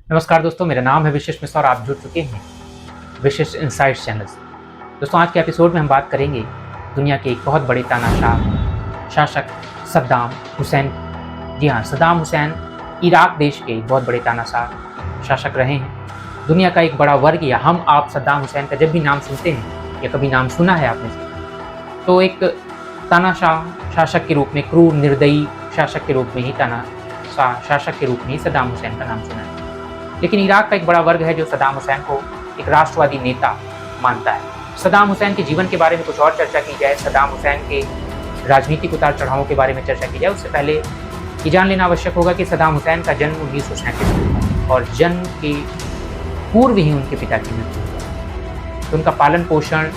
नमस्कार दोस्तों, मेरा नाम है विशेष मिश्रा और आप जुड़ चुके हैं विशेष इनसाइट्स चैनल से। दोस्तों, आज के एपिसोड में हम बात करेंगे दुनिया के एक बहुत बड़े तानाशाह शासक सद्दाम हुसैन। जी हाँ, सद्दाम हुसैन इराक देश के एक बहुत बड़े तानाशाह शासक रहे हैं। दुनिया का एक बड़ा वर्ग या हम आप सद्दाम हुसैन का जब भी नाम सुनते हैं या कभी नाम सुना है आपने से, तो एक तानाशाह शासक के रूप में, क्रूर निर्दयी शासक के रूप में ही तानाशाह शासक के रूप में ही सद्दाम हुसैन का नाम सुना है। लेकिन इराक का एक बड़ा वर्ग है जो सद्दाम हुसैन को एक राष्ट्रवादी नेता मानता है। सद्दाम हुसैन के जीवन के बारे में कुछ और चर्चा की जाए, सद्दाम हुसैन के राजनीतिक उतार चढ़ावों के बारे में चर्चा की जाए, उससे पहले ये जान लेना आवश्यक होगा कि सद्दाम हुसैन का जन्म 1937 में और जन्म के पूर्व ही उनके पिता की मृत्यु हुई। तो उनका पालन पोषण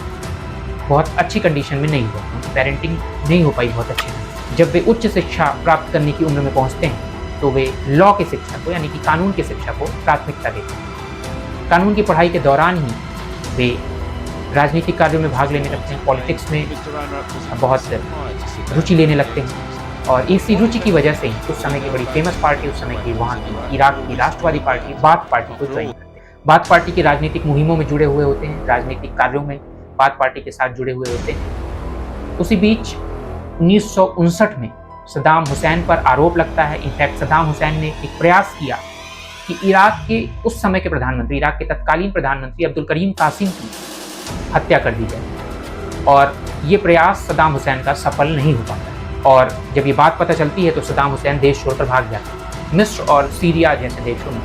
बहुत अच्छी कंडीशन में नहीं हुआ, उनकी पेरेंटिंग नहीं हो पाई बहुत अच्छे से। जब वे उच्च शिक्षा प्राप्त करने की उम्र में पहुँचते हैं तो वे लॉ की शिक्षा को, यानी कि कानून की शिक्षा को प्राथमिकता देते हैं। कानून की पढ़ाई के दौरान ही वे राजनीतिक कार्यों में भाग लेने लगते हैं, पॉलिटिक्स में बहुत रुचि लेने लगते हैं। और इसी रुचि की वजह से ही उस समय की बड़ी फेमस पार्टी, उस समय की वहाँ की इराक की राष्ट्रवादी पार्टी बाथ पार्टी को ज्वाइन करते हैं। बाथ पार्टी की राजनीतिक मुहिमों में जुड़े हुए होते हैं, राजनीतिक कार्यों में बाथ पार्टी के साथ जुड़े हुए होते हैं। उसी बीच 1959 में सद्दाम हुसैन पर आरोप लगता है। इनफैक्ट सद्दाम हुसैन ने एक प्रयास किया कि इराक के उस समय के प्रधानमंत्री, इराक के तत्कालीन प्रधानमंत्री अब्दुल करीम कासिम की हत्या कर दी जाए, और ये प्रयास सद्दाम हुसैन का सफल नहीं हो पाता। और जब ये बात पता चलती है तो सद्दाम हुसैन देश छोड़कर भाग जाते हैं। मिस्र और सीरिया जैसे देशों में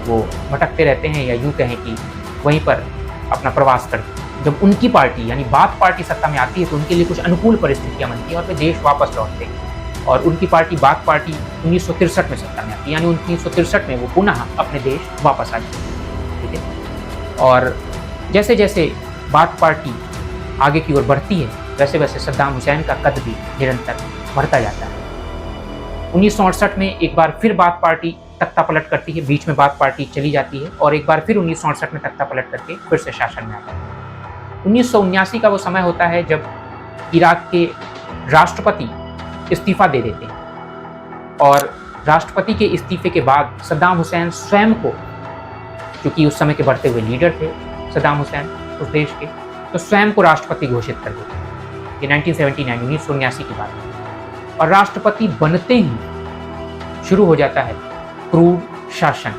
वो भटकते रहते हैं, या यूँ कहें कि वहीं पर अपना प्रवास करते हैं। जब उनकी पार्टी यानी बाथ पार्टी सत्ता में आती है तो उनके लिए कुछ अनुकूल परिस्थितियाँ बनती हैं और वे देश वापस लौटते हैं। और उनकी पार्टी बाथ पार्टी 1963 में सत्ता में आती है, यानी 1963 में वो पुनः अपने देश वापस आ जाती है। ठीक है। और जैसे जैसे बाथ पार्टी आगे की ओर बढ़ती है वैसे वैसे सद्दाम हुसैन का कद भी निरंतर बढ़ता जाता है। 1968 में एक बार फिर बाथ पार्टी तख्ता पलट करती है, बीच में बाथ पार्टी चली जाती है और एक बार फिर 1968 में तख्ता पलट करके फिर से शासन में आता है। 1979 का वो समय होता है जब इराक के राष्ट्रपति इस्तीफा दे देते हैं, और राष्ट्रपति के इस्तीफे के बाद सद्दाम हुसैन स्वयं को, क्योंकि उस समय के बढ़ते हुए लीडर थे सद्दाम हुसैन उस देश के, तो स्वयं को राष्ट्रपति घोषित कर देते हैं। ये 1979 की बात है। और राष्ट्रपति बनते ही शुरू हो जाता है क्रूर शासन।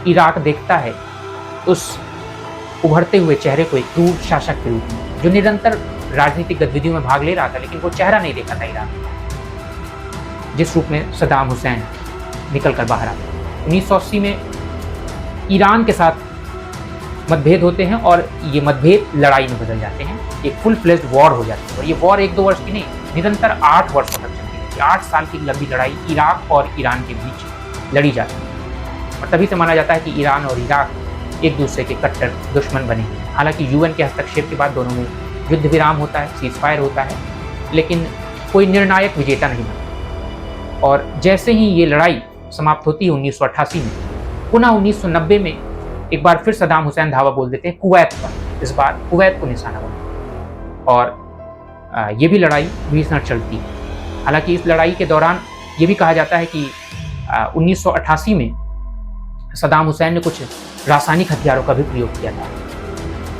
इराक देखता है उस उभरते हुए चेहरे को एक क्रूर शासक के रूप में, जो निरंतर राजनीतिक गतिविधियों में भाग ले रहा था, लेकिन वो चेहरा नहीं देखा था इराक में, जिस रूप में सद्दाम हुसैन निकल कर बाहर आते। 1980 में ईरान के साथ मतभेद होते हैं और ये मतभेद लड़ाई में बदल जाते हैं, एक फुल फ्लेज्ड वॉर हो जाती है। और ये वॉर 1-2 वर्ष की नहीं, निरंतर 8 वर्षों तक चलती है। 8 साल की लंबी लड़ाई इराक और ईरान के बीच लड़ी जाती है। और तभी से माना जाता है कि ईरान और इराक एक दूसरे के कट्टर दुश्मन बने हुए हैं। हालांकि यूएन के हस्तक्षेप के बाद दोनों में युद्ध विराम होता है, सीज फायर होता है, लेकिन कोई निर्णायक विजेता नहीं बनता। और जैसे ही ये लड़ाई समाप्त होती है 1988 में, पुनः 1990 में एक बार फिर सद्दाम हुसैन धावा बोल देते हैं कुवैत पर। इस बार कुवैत को निशाना बनाते और ये भी लड़ाई भीषण चलती है। हालांकि इस लड़ाई के दौरान ये भी कहा जाता है कि 1988 में सद्दाम हुसैन ने कुछ रासायनिक हथियारों का भी प्रयोग किया था,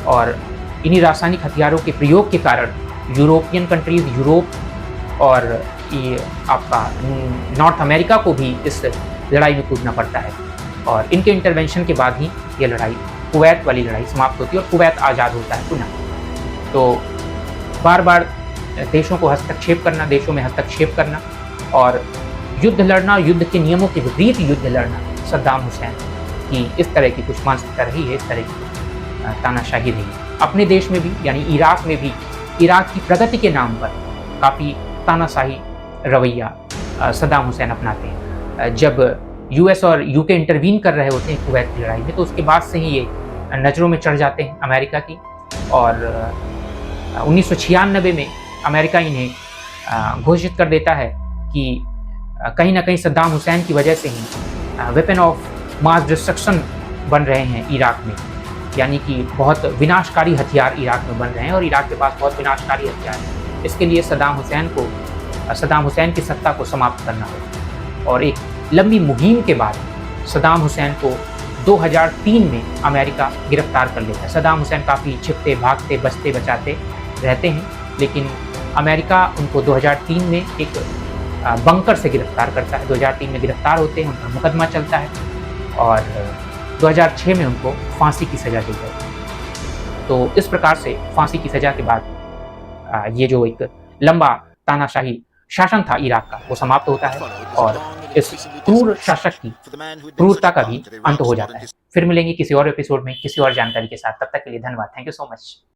और इन्हीं रासायनिक हथियारों के प्रयोग के कारण यूरोपियन कंट्रीज, यूरोप और ये आपका नॉर्थ अमेरिका को भी इस लड़ाई में कूदना पड़ता है। और इनके इंटरवेंशन के बाद ही ये लड़ाई, कुवैत वाली लड़ाई समाप्त होती है और कुवैत आज़ाद होता है पुनः। तो बार बार देशों को हस्तक्षेप करना, देशों में हस्तक्षेप करना और युद्ध लड़ना, युद्ध के नियमों के विपरीत युद्ध लड़ना सद्दाम हुसैन की इस तरह की कुछ मानसिकता रही है, इस तरह की तानाशाही रही है। अपने देश में भी, यानी इराक में भी, इराक की प्रगति के नाम पर काफ़ी तानाशाही रवैया सद्दाम हुसैन अपनाते हैं। जब यूएस और यूके इंटरवीन कर रहे होते हैं कुवैत की लड़ाई में, तो उसके बाद से ही ये नज़रों में चढ़ जाते हैं अमेरिका की। और 1996 में अमेरिका इन्हें घोषित कर देता है कि कहीं ना कहीं सद्दाम हुसैन की वजह से ही वेपन ऑफ मास डिस्ट्रक्शन बन रहे हैं इराक में, यानी कि बहुत विनाशकारी हथियार इराक में बन रहे हैं और इराक के पास बहुत विनाशकारी हथियार हैं। इसके लिए सद्दाम हुसैन की सत्ता को समाप्त करना होगा। और एक लंबी मुहिम के बाद सद्दाम हुसैन को 2003 में अमेरिका गिरफ्तार कर लेता है। सद्दाम हुसैन काफ़ी छिपते, भागते, बचते, बचाते रहते हैं, लेकिन अमेरिका उनको 2003 में एक बंकर से गिरफ्तार करता है। 2003 में गिरफ्तार होते हैं, उन पर मुकदमा चलता है और 2006 में उनको फांसी की सज़ा दी गई। तो इस प्रकार से फांसी की सज़ा के बाद ये जो एक लंबा तानाशाही शासन था इराक का, वो समाप्त होता है और इस क्रूर शासक की क्रूरता का भी अंत हो जाता है। फिर मिलेंगे किसी और एपिसोड में किसी और जानकारी के साथ। तब तक के लिए धन्यवाद। Thank you so much.